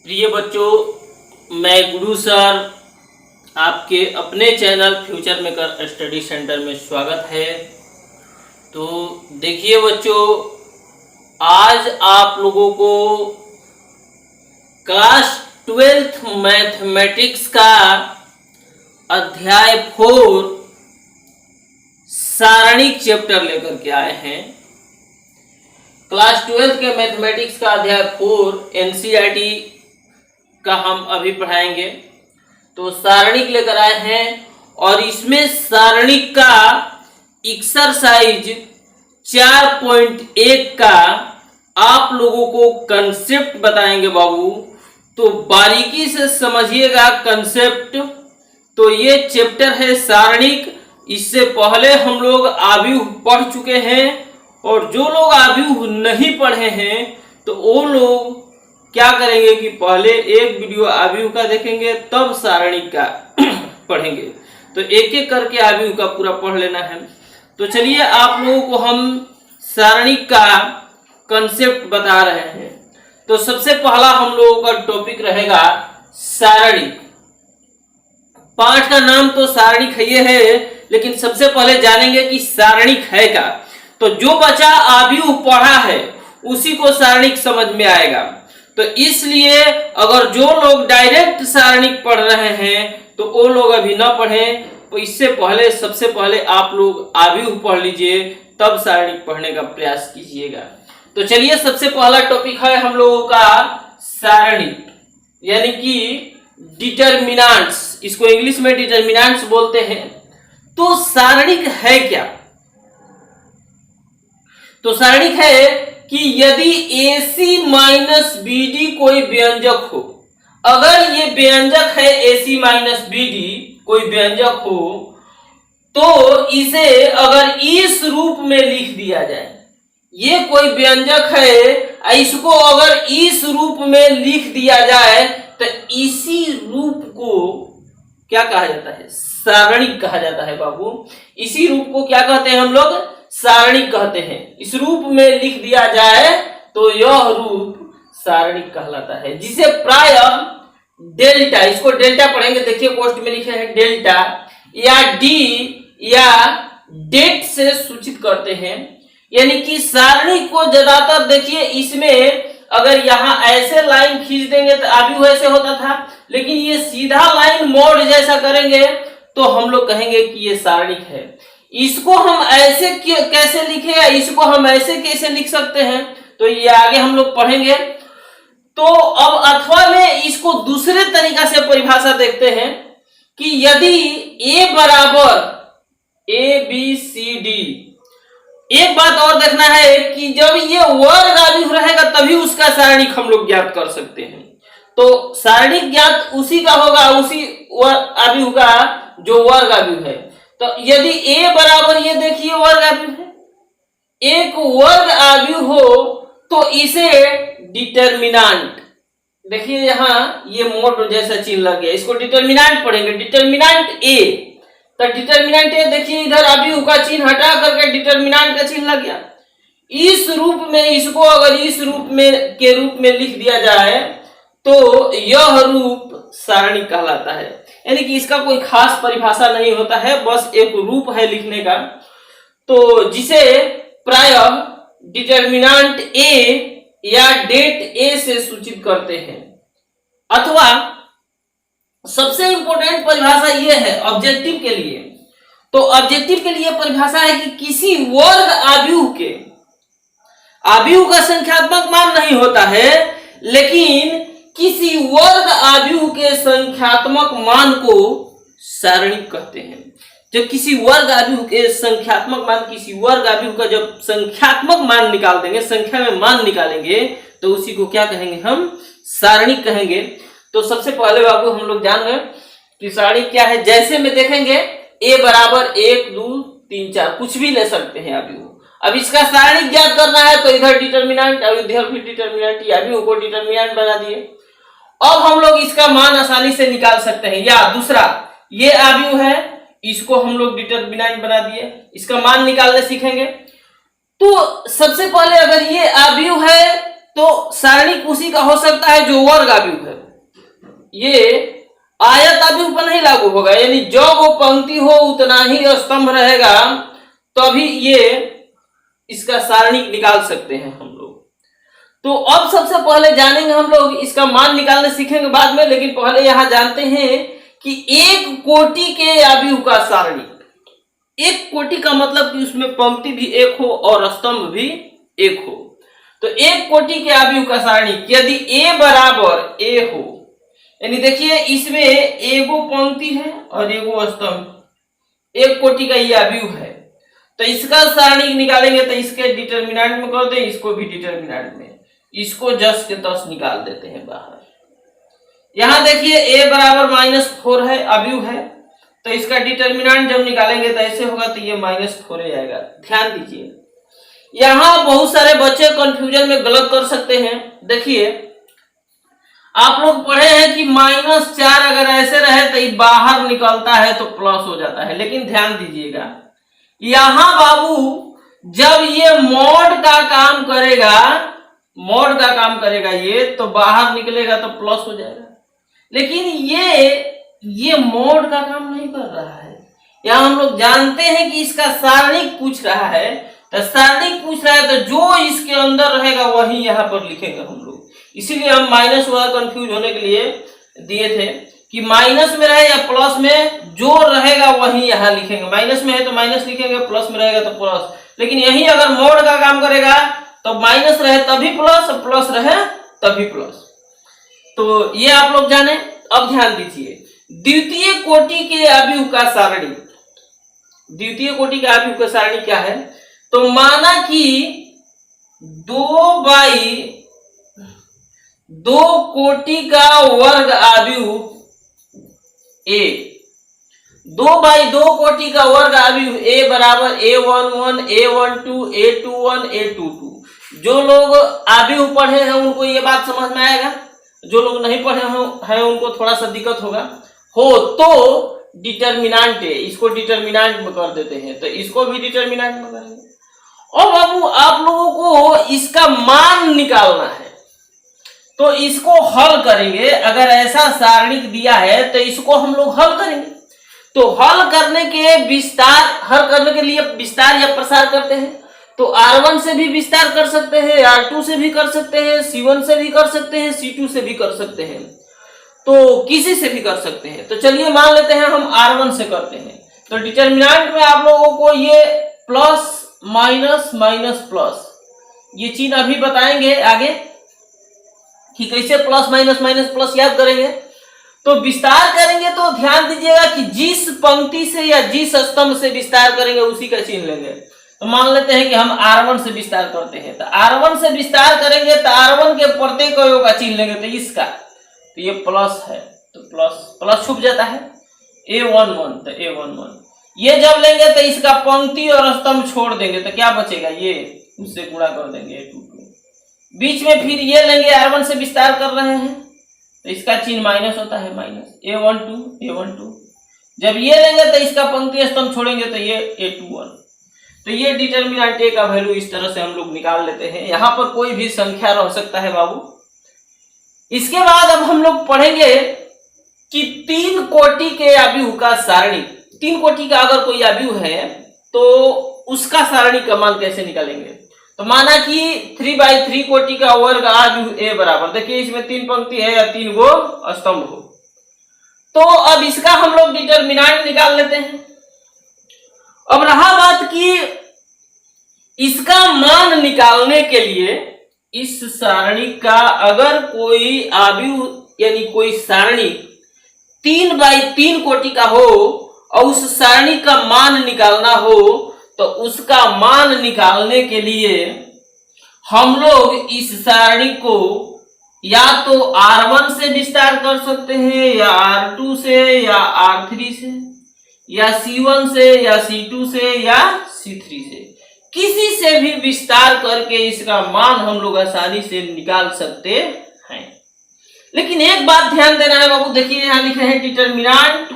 प्रिय बच्चों, मैं गुरु सर आपके अपने channel future maker study centre में स्वागत है। तो देखिए बच्चों, आज आप लोगों को क्लास 12th मैथमेटिक्स का अध्याय 4 सारणिक चैप्टर लेकर के आए हैं। क्लास 12th के मैथमेटिक्स का अध्याय 4 एनसीईआरटी का हम अभी पढ़ाएंगे। तो सारणिक लेकर आए हैं और इसमें सारणिक का एक्सरसाइज 4.1 का आप लोगों को कंसेप्ट बताएंगे बाबू। तो बारीकी से समझिएगा कंसेप्ट। तो ये चैप्टर है सारणिक। इससे पहले हम लोग आव्यूह पढ़ चुके हैं और जो लोग आव्यूह नहीं पढ़े हैं तो वो लोग क्या करेंगे कि पहले एक वीडियो आव्यूह का देखेंगे तब सारणिक का पढ़ेंगे। तो एक एक करके आव्यूह का पूरा पढ़ लेना है। तो चलिए आप लोगों को हम सारणिक का कंसेप्ट बता रहे हैं। तो सबसे पहला हम लोगों का टॉपिक रहेगा सारणिक। पाठ का नाम तो सारणिक है ये है, लेकिन सबसे पहले जानेंगे कि सारणिक है क्या। तो जो बच्चा आव्यूह पढ़ा है उसी को सारणिक समझ में आएगा। तो इसलिए अगर जो लोग डायरेक्ट सारणिक पढ़ रहे हैं तो वो लोग अभी ना पढ़ें। तो इससे पहले सबसे पहले आप लोग आव्यूह पढ़ लीजिए, तब सारणिक पढ़ने का प्रयास कीजिएगा। तो चलिए, सबसे पहला टॉपिक है हम लोगों का सारणिक, यानी कि डिटरमिनेंट्स। इसको इंग्लिश में डिटरमिनेंट्स बोलते हैं। तो सारणिक है क्या? तो सारणिक है कि यदि AC माइनस BD कोई व्यंजक हो, अगर ये व्यंजक है AC माइनस BD कोई व्यंजक हो, तो इसे अगर इस रूप में लिख दिया जाए, ये कोई व्यंजक है, इसको अगर इस रूप में लिख दिया जाए तो इसी रूप को क्या कहा जाता है? सारणिक कहा जाता है बाबू। इसी रूप को क्या कहते हैं हम लोग? सारणिक कहते हैं। इस रूप में लिख दिया जाए तो यह रूप सारणिक कहलाता है, जिसे प्राय डेल्टा, इसको डेल्टा पढ़ेंगे, देखिए पोस्ट में लिखे हैं डेल्टा या डी या डेट से सूचित करते हैं। यानी कि सारणिक को ज्यादातर देखिए, इसमें अगर यहां ऐसे लाइन खींच देंगे तो आव्यूह ऐसे होता था, लेकिन ये सीधा लाइन मोड़ जैसा करेंगे तो हम लोग कहेंगे कि ये सारणिक है। इसको हम ऐसे कैसे लिखे या इसको हम ऐसे कैसे लिख सकते हैं, तो ये आगे हम लोग पढ़ेंगे। तो अब अथवा में इसको दूसरे तरीका से परिभाषा देखते हैं कि यदि A बराबर ABCD, एक बात और देखना है कि जब ये वर्ग आव्यूह रहेगा तभी उसका सारणिक हम लोग ज्ञात कर सकते हैं। तो सारणिक ज्ञात उसी का होगा, उसी आव्यूह का जो वर्ग आव्यूह है। तो यदि A बराबर, ये देखिए वर्ग आव्यूह है, एक वर्ग आव्यूह हो तो इसे डिटरमिनेंट, देखिए यहां ये मोड़ जैसा चिन्ह लग गया, इसको डिटरमिनेंट पढ़ेंगे। डिटरमिनेंट A, तो डिटरमिनेंट A देखिए इधर आव्यूह का चिन्ह हटा करके डिटरमिनेंट का चिन्ह लग गया। इस रूप में, इसको अगर इस रूप में के रूप में लिख दिया जाए तो यह रूप सारणिक कहलाता है। यानी कि इसका कोई खास परिभाषा नहीं होता है, बस एक रूप है लिखने का। तो जिसे प्राय डिटरमिनेंट A या डेट A से सूचित करते हैं। अथवा सबसे इंपॉर्टेंट परिभाषा यह है ऑब्जेक्टिव के लिए। तो ऑब्जेक्टिव के लिए परिभाषा है कि किसी वर्ग आव्यूह के, आव्यूह का संख्यात्मक मान नहीं होता है, लेकिन किसी वर्ग आव्यूह के संख्यात्मक मान को सारणिक कहते हैं। जब किसी वर्ग आव्यूह के संख्यात्मक मान, किसी वर्ग आव्यूह का जब संख्यात्मक मान निकाल देंगे, संख्या में मान निकालेंगे, तो उसी को क्या कहेंगे? हम सारणिक कहेंगे। तो सबसे पहले बाबू हम लोग जान गए कि सारणिक क्या है। जैसे में देखेंगे A बराबर 1 2 3 4 कुछ भी ले सकते हैं आव्यूह। अब इसका सारणिक ज्ञात करना है तो इधर डिटरमिनेंट, अब इधर भी डिटरमिनेंट, आव्यूह को डिटरमिनेंट बना दिए। अब हम लोग इसका मान आसानी से निकाल सकते हैं। या दूसरा, ये आव्यूह है, इसको हम लोग डिटरमिनेंट बना दिए, इसका मान निकालने सीखेंगे। तो सबसे पहले अगर ये आव्यूह है तो सारणिक उसी का हो सकता है जो वर्ग आव्यूह है। ये आयत आव्यूह पर नहीं लागू होगा, यानी जो वो पंक्ति हो उतना ही स्तंभ रहेगा, तभी ये इसका सारणिक निकाल सकते हैं हम लोग। तो अब सबसे पहले जानेंगे हम लोग, इसका मान निकालने सीखेंगे बाद में, लेकिन पहले यहां जानते हैं कि एक कोटि के आव्यूह का सारणिक, एक कोटि का मतलब कि उसमें पंक्ति भी एक हो और स्तंभ भी एक हो। तो एक कोटि के आव्यूह का सारणिक यदि a बराबर a हो, यानी देखिए इसमें एगो पंक्ति है और एगो स्तंभ, एक कोटि का ये आव्यूह है, तो इसका सारणिक निकालेंगे तो इसके डिटरमिनेंट में कर दें, इसको भी डिटरमिनेंट में, इसको जस के तस निकाल देते हैं बाहर। यहां देखिए a बराबर -4 है, आव्यूह है, तो इसका डिटरमिनेंट जब निकालेंगे तो ऐसे होगा, तो ये -4 ही आएगा। ध्यान दीजिए, यहां बहुत सारे बच्चे कंफ्यूजन में गलत कर सकते हैं। देखिए आप लोग पढ़े हैं कि -4 अगर ऐसे रहे तो ये बाहर निकलता है तो प्लस हो जाता है, लेकिन ध्यान दीजिएगा यहां बाबू जब ये मॉड का काम करेगा, मॉड का काम करेगा ये, तो बाहर निकलेगा तो प्लस हो जाएगा, लेकिन ये मॉड का काम नहीं कर रहा है। यहां हम लोग जानते हैं कि इसका सारणिक पूछ रहा है, तो सारणिक पूछ रहा है तो जो इसके अंदर रहेगा वही यहाँ पर लिखेंगे हम लोग। इसीलिए हम माइनस वाला कंफ्यूज होने के लिए दिए थे कि माइनस में रहे या प्लस में, जो रहेगा वही यहाँ लिखेंगे। माइनस में है तो माइनस लिखेंगे, प्लस में रहेगा तो प्लस, लेकिन यही अगर मोड का काम करेगा तो माइनस रहे तभी प्लस, प्लस रहे तभी प्लस। तो ये आप लोग जाने। अब ध्यान दीजिए, द्वितीय कोटि के आव्यूह का सारणी, द्वितीय कोटि के आव्यूह का सारणी क्या है? तो माना कि 2 कोटि का वर्ग आव्यूह a, 2 कोटि का वर्ग आव्यूह a बराबर a11, a12, a21, a22। जो लोग आव्यूह पढ़े हैं उनको ये बात समझ में आएगा, जो लोग नहीं पढ़े हैं उनको थोड़ा सा दिक्कत होगा। हो तो डिटरमिनेंट है, इसको डिटरमिनेंट में कर देते हैं, तो इसको भी डिटरमिनेंट में करेंगे। और बाबू आप लोगों को इसका मान निकालना है, तो इसको हल करेंगे। अगर ऐसा सारणिक दिया है तो इसको हम लोग हल करेंगे। तो हल करने के विस्तार, हल करने के लिए विस्तार या प्रसार करते हैं, तो R1 से भी विस्तार कर सकते हैं, R2 से भी कर सकते हैं, C1 से भी कर सकते हैं, C2 से भी कर सकते हैं, तो किसी से भी कर सकते हैं। तो चलिए मान लेते हैं हम R1 से करते हैं। तो डिटरमिनेंट में आप लोगों को ये प्लस माइनस माइनस प्लस, ये चिन्ह अभी बताएंगे आगे कि कैसे प्लस माइनस माइनस प्लस याद करेंगे। तो विस्तार करेंगे तो ध्यान दीजिएगा कि जिस पंक्ति से या जिस स्तंभ से विस्तार करेंगे उसी का चिन्ह लेंगे। तो मान लेते हैं कि हम R1 से विस्तार करते हैं, तो R1 से विस्तार करेंगे तो R1 के प्रत्येक अवयव का चिन्ह लेंगे, तो इसका, तो ये प्लस है तो प्लस प्लस छुप जाता है, A11 तो A11, ये जब लेंगे तो इसका पंक्ति और स्तंभ छोड़ देंगे तो क्या बचेगा, ये उससे गुणा कर देंगे A22। बीच में फिर ये लेंगे, R1 से विस्तार कर रहे हैं तो इसका चिन्ह माइनस होता है, माइनस A12, जब ये लेंगे तो इसका पंक्ति स्तंभ छोड़ेंगे तो ये A21। तो ये डिटरमिनेंट A का वैल्यू इस तरह से हम लोग निकाल लेते हैं। यहाँ पर कोई भी संख्या रह सकता है बाबू। इसके बाद अब हम लोग पढ़ेंगे कि 3 कोटि के आव्यूह का सारणी, 3 कोटि का अगर कोई आव्यूह है तो उसका सारणी का मान कैसे निकालेंगे। तो माना कि 3/3 कोटि का वर्ग आव्यूह A बराबर, देखिए इसमें 3 पंक्ति है या 3 गो स्तंभ हो, तो अब इसका हम लोग डिटरमिनेंट निकाल लेते हैं। अब रहा बात कि इसका मान निकालने के लिए इस सारणी का अगर कोई आव्यूह यानी कोई सारणी 3/3 कोटि का हो और उस सारणी का मान निकालना हो, तो उसका मान निकालने के लिए हम लोग इस सारणी को या तो R1 से विस्तार कर सकते हैं, या R2 से, या R3 से, या C1 से, या C2 से, या C3 से, किसी से भी विस्तार करके इसका मान हम लोग आसानी से निकाल सकते हैं। लेकिन एक बात ध्यान देना है बाबू, देखिए यहां लिखे हैं डिटरमिनेंट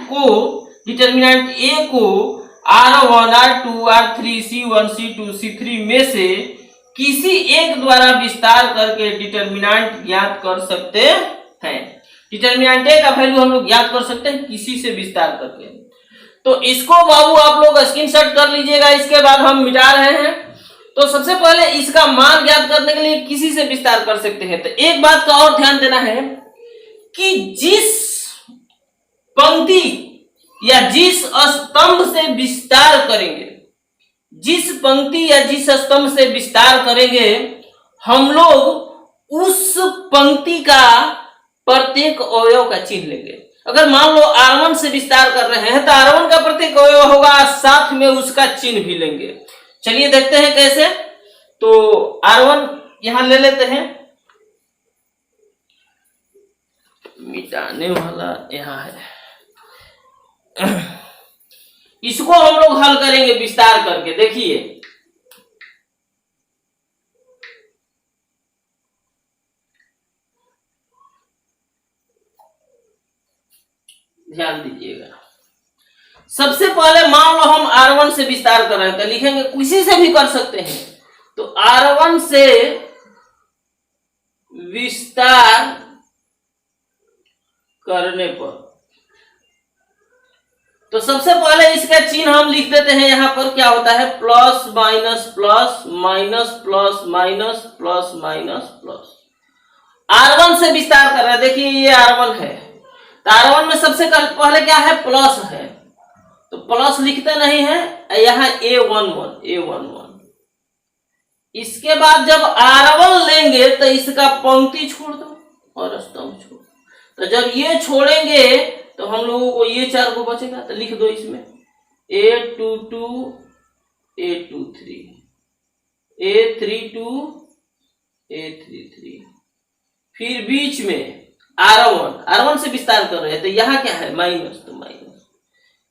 A को R1, R2, R3, C1, C2, C3 में से किसी एक द्वारा विस्तार करके डिटर्मिनेंट ज्ञात कर सकते हैं। डिटर्मिनेंट ए का वैल्यू हम लोग ज्ञात कर सकते हैं किसी से विस्तार करके। तो इसको बाबू आप लोग स्क्रीनशॉट कर लीजिएगा, इसके बाद हम मिटा रहे हैं। तो सबसे पहले इसका मान ज्ञात करने के लिए किसी से विस्तार कर सकते हैं। तो एक बात का और ध्यान देना है कि जिस पंक्ति या जिस स्तंभ से विस्तार करेंगे, जिस पंक्ति या जिस स्तंभ से विस्तार करेंगे, हम लोग उस पंक्ति का प्रत्येक अवयव का चिन्ह लेंगे। अगर मान लो R1 से विस्तार कर रहे हैं तो R1 का प्रत्येक अवयव होगा, साथ में उसका चिन्ह भी लेंगे। चलिए देखते हैं कैसे। तो R1 यहां ले लेते हैं, मिटाने वाला यहां है। इसको हम लोग हल करेंगे विस्तार करके। देखिए ध्यान दीजिएगा, सबसे पहले मान लो हम R1 से विस्तार कर रहे हैं तो लिखेंगे, किसी से भी कर सकते हैं। तो R1 से विस्तार करने पर तो सबसे पहले इसका चिन्ह हम लिख देते हैं। यहां पर क्या होता है, plus minus plus minus plus minus plus minus plus. R1 से विस्तार कर रहे हैं, देखिए ये R1 है। तो R1 में सबसे पहले क्या है, प्लस है, तो प्लस लिखते नहीं है, यहाँ A11। इसके बाद जब R1 लेंगे तो इसका पंक्ति छोड़ दो और स्तंभ छोड़ दो। तो जब ये छोड़ेंगे तो हम लोगों को ये 4 को बचेगा। तो लिख दो इसमें A22 A23 A32 A33। फिर बीच में R1 से विस्तार कर रहे हैं तो यहाँ क्या है, माइनस, तो माइनस।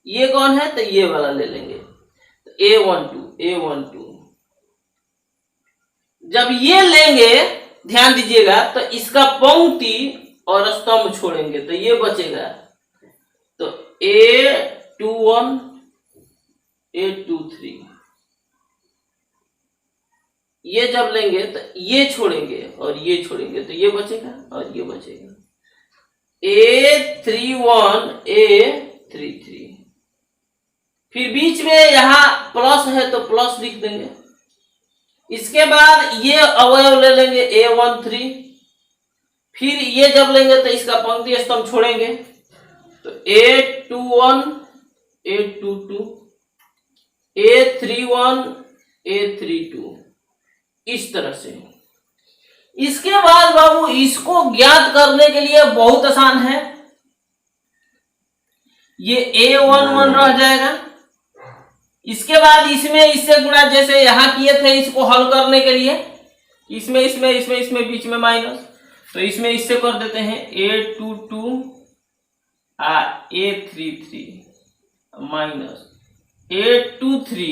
ये कौन है, तो ये वाला ले लेंगे, तो A12। जब ये लेंगे ध्यान दीजिएगा तो इसका पंक्ति और स्तंभ छोड़ेंगे तो ये बचेगा। तो A21 A23 ये जब लेंगे तो ये छोड़ेंगे और ये छोड़ेंगे तो ये बचेगा और ये बचेगा। A31 A33। फिर बीच में यहां प्लस है तो प्लस लिख देंगे। इसके बाद ये अवयव ले लेंगे A13। फिर ये जब लेंगे तो इसका पंक्ति स्तंभ छोड़ेंगे तो A21 A22 A31 A32 इस तरह से। इसके बाद बाबू इसको ज्ञात करने के लिए बहुत आसान है, ये A11 रह जाएगा। इसके बाद इसमें इससे गुणा, जैसे यहां किए थे इसको हल करने के लिए, इसमें बीच में माइनस, तो इसमें इससे कर देते हैं A22 A33 minus A23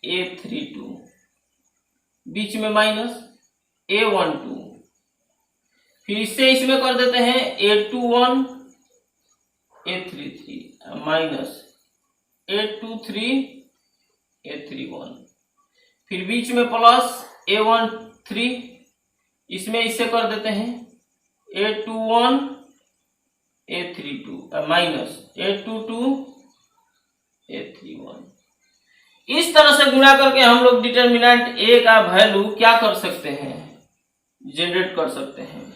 A32 बीच में माइनस A12। फिर इससे इसमें कर देते हैं A21 A33 minus A23 A31। फिर बीच में प्लस A13, इसमें इससे कर देते हैं A21 A32 minus A22 A31। इस तरह से गुणा करके हम लोग डिटर्मिनेंट A का वैल्यू क्या कर सकते हैं, जनरेट कर सकते हैं।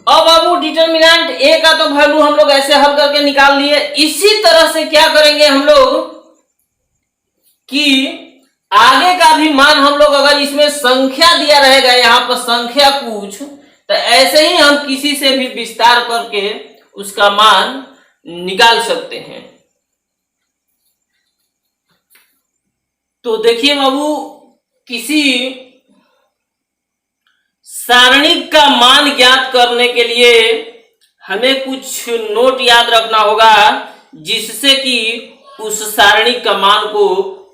अब बाबू डिटर्मिनेंट A का तो वैल्यू हम लोग ऐसे हल करके निकाल लिए। इसी तरह से क्या करेंगे हम लोग कि आगे का भी मान हम लोग, अगर इसमें संख्या दिया रहेगा यहाँ पर संख्या कुछ, तो ऐसे ही हम किसी से भी विस्तार करके उसका मान निकाल सकते हैं। तो देखिए बाबू, किसी सारणिक का मान ज्ञात करने के लिए हमें कुछ नोट याद रखना होगा, जिससे कि उस सारणिक का मान को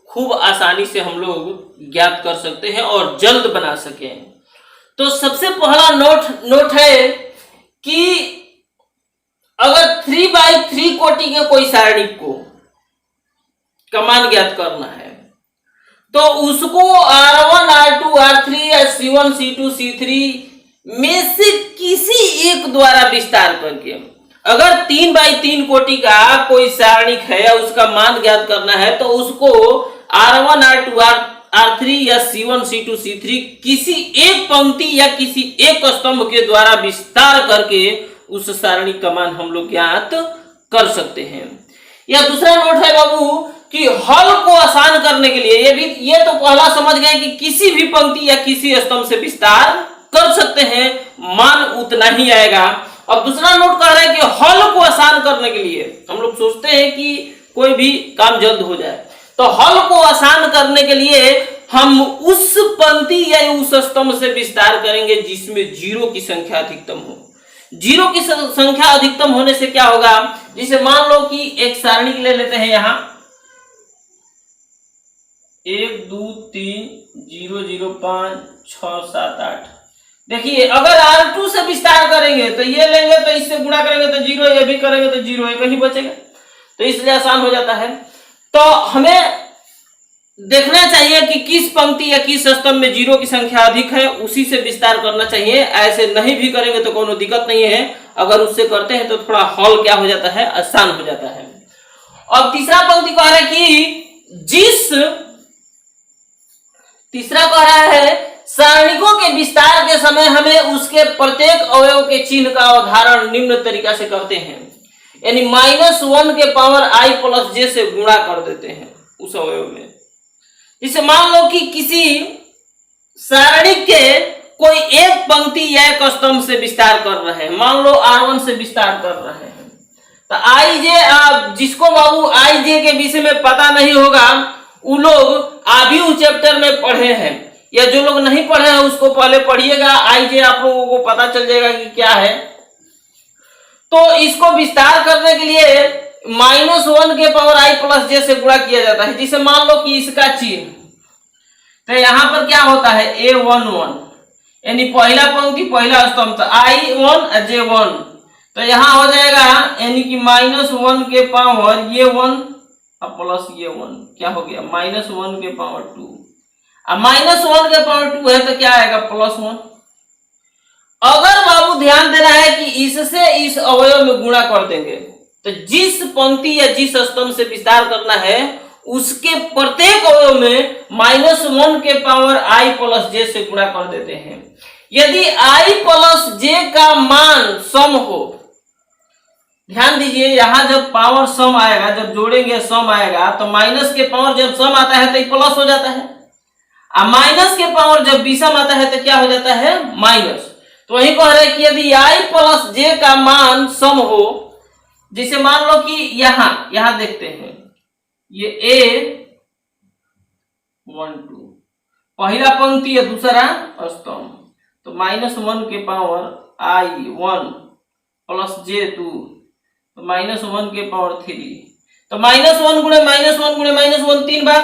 खूब आसानी से हम लोग ज्ञात कर सकते हैं और जल्द बना सकें। तो सबसे पहला नोट है कि अगर 3/3 कोटि के कोई सारणिक को का मान ज्ञात करना है तो उसको R1 R2 R3 या C1 C2 C3 में से किसी एक द्वारा विस्तार करके, अगर 3x3 कोटि का कोई सारणिक है या उसका मान ज्ञात करना है तो उसको R1 R2 R3 या C1 C2 C3 किसी एक पंक्ति या किसी एक स्तंभ के द्वारा विस्तार करके उस सारणी का मान हम लोग ज्ञात कर सकते हैं। या दूसरा नोट है बाबू कि हल को आसान करने के लिए ये तो पहला समझ गए कि किसी भी पंक्ति या किसी स्तंभ से विस्तार कर सकते हैं, मान उतना ही आएगा। अब दूसरा नोट कर रहे हैं कि हल को आसान करने के लिए हम लोग सोचते हैं कि कोई भी काम जल्द हो जाए, तो हल को आसान करने के लिए हम उस पंक्ति या उस स्तंभ से विस्तार करेंगे जिसमें जीरो की संख्या अधिकतम हो। जीरो की संख्या अधिकतम होने से क्या होगा, जिसे मान लो कि एक सारणी ले लेते हैं यहां 1 2 3 0 0 5 6 7 8। देखिए अगर R2 से विस्तार करेंगे तो ये लेंगे तो इससे गुणा करेंगे तो जीरो, ये भी करेंगे तो जीरो, एक ही बचेगा, तो इसलिए आसान हो जाता है। तो हमें देखना चाहिए कि किस पंक्ति या किस स्तंभ में जीरो की संख्या अधिक है, उसी से विस्तार करना चाहिए। ऐसे नहीं भी करेंगे तो कोई दिक्कत नहीं है, अगर उससे करते हैं तो थोड़ा हल क्या हो जाता है, आसान हो जाता है। और तीसरा पंक्ति कह रहा है कि तीसरा कह रहा है सारणिकों के विस्तार के समय हमें उसके प्रत्येक अवयव के चिन्ह का उदाहरण निम्न तरीका से करते हैं, यानी -1 के पावर i प्लस j से गुणा कर देते हैं उस अवयव में। इसे मान लो कि किसी सारणिक के कोई एक पंक्ति या एक स्तंभ से विस्तार कर रहे हैं, मान लो R1 से विस्तार कर रहे हैं, तो ij जिसको बाबू ij के विषय में पता नहीं होगा वो लोग अभी उस चैप्टर में पढ़े हैं, या जो लोग नहीं पढ़े हैं उसको पहले पढ़िएगा, ij आप लोगों को पता चल जाएगा कि क्या है। तो इसको विस्तार करने के लिए -1 के पावर i प्लस j से गुणा किया जाता है, जिसे मान लो कि इसका चिन्ह, तो यहां पर क्या होता है a11, यानी पहला पंक्ति पहला स्तंभ, तो i1 j1, तो यहां हो जाएगा यानी कि -1 के पावर ये 1 और प्लस ये 1, क्या हो गया -1 के पावर 2, अब -1 के पावर 2 है तो क्या आएगा +1। अगर बाबू ध्यान देना है कि इससे इस अवयव में गुणा कर देंगे तो जिस पंक्ति या जिस स्तंभ से विस्तार करना है उसके प्रत्येक अवयव में -1 के पावर i प्लस j से गुणा कर देते हैं। यदि i प्लस j का मान सम हो, ध्यान दीजिए यहां जब पावर सम आएगा, जब जोड़ेंगे सम आएगा, तो माइनस के पावर जब सम आता है तो प्लस हो जाता है, और माइनस के पावर जब विषम आता है तो क्या हो जाता है माइनस। तो वही कह रहे हैं कि यदि i प्लस j का मान सम हो, जिसे मान लो कि यहां देखते हैं ये a12 पहला पंक्ति या दूसरा स्तंभ, तो -1 के पावर i1 प्लस j2, तो -1 के पावर 3, तो -1 गुणे -1 गुणे -1 3 बार,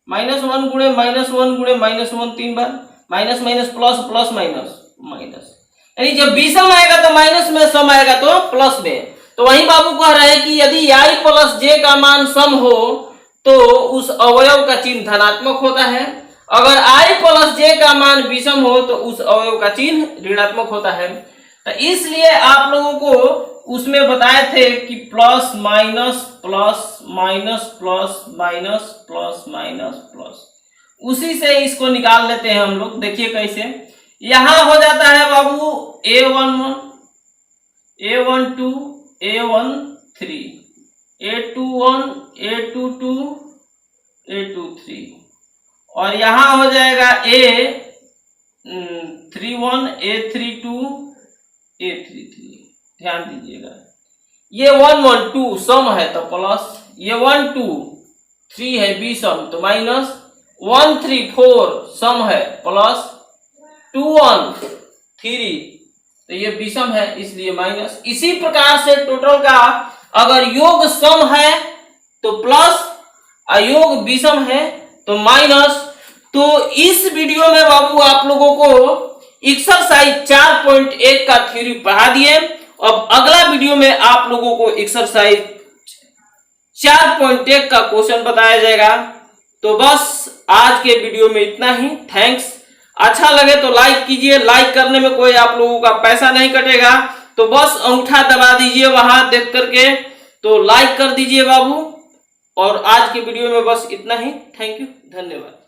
-1 गुणे -1 गुणे -1 3 बार, minus minus plus plus minus minus, यानी जब विषम आएगा तो माइनस में, सम आएगा तो प्लस में। तो वही बाबू कह रहे हैं कि यदि i प्लस j का मान सम हो तो उस अवयव का चिन्ह धनात्मक होता है, अगर i प्लस j का मान विषम हो तो उस अवयव का चिन्ह ऋणात्मक होता है। तो इसलिए आप लोगों को उसमें बताए थे कि plus minus plus minus plus minus plus minus plus, उसी से इसको निकाल लेते हैं हम लोग। देखिए कैसे, यहां हो जाता है बाबू a11 a12 a13 a21 a22 a23, और यहां हो जाएगा a31 a32 a33। ध्यान दीजिएगा ये 1 1 2 सम है तो प्लस, ये 1 2 3 है विषम तो माइनस, 1 3 4 सम है प्लस, 2 1 3 तो ये विषम है इसलिए माइनस। इसी प्रकार से टोटल का अगर योग सम है तो प्लस, अयोग विषम है तो माइनस। तो इस वीडियो में बाबू आप लोगों को एक्सरसाइज 4.1 का थ्योरी पढ़ा दिए। अब अगला वीडियो में आप लोगों को एक्सरसाइज 4.1 का क्वेश्चन बताया जाएगा। तो बस आज के वीडियो में इतना ही। थैंक्स। अच्छा लगे तो लाइक कीजिए, लाइक करने में कोई आप लोगों का पैसा नहीं कटेगा, तो बस अंगूठा दबा दीजिए वहां देख करके, तो लाइक कर दीजिए बाबू। और आज के वीडियो में बस इतना ही। थैंक यू, धन्यवाद।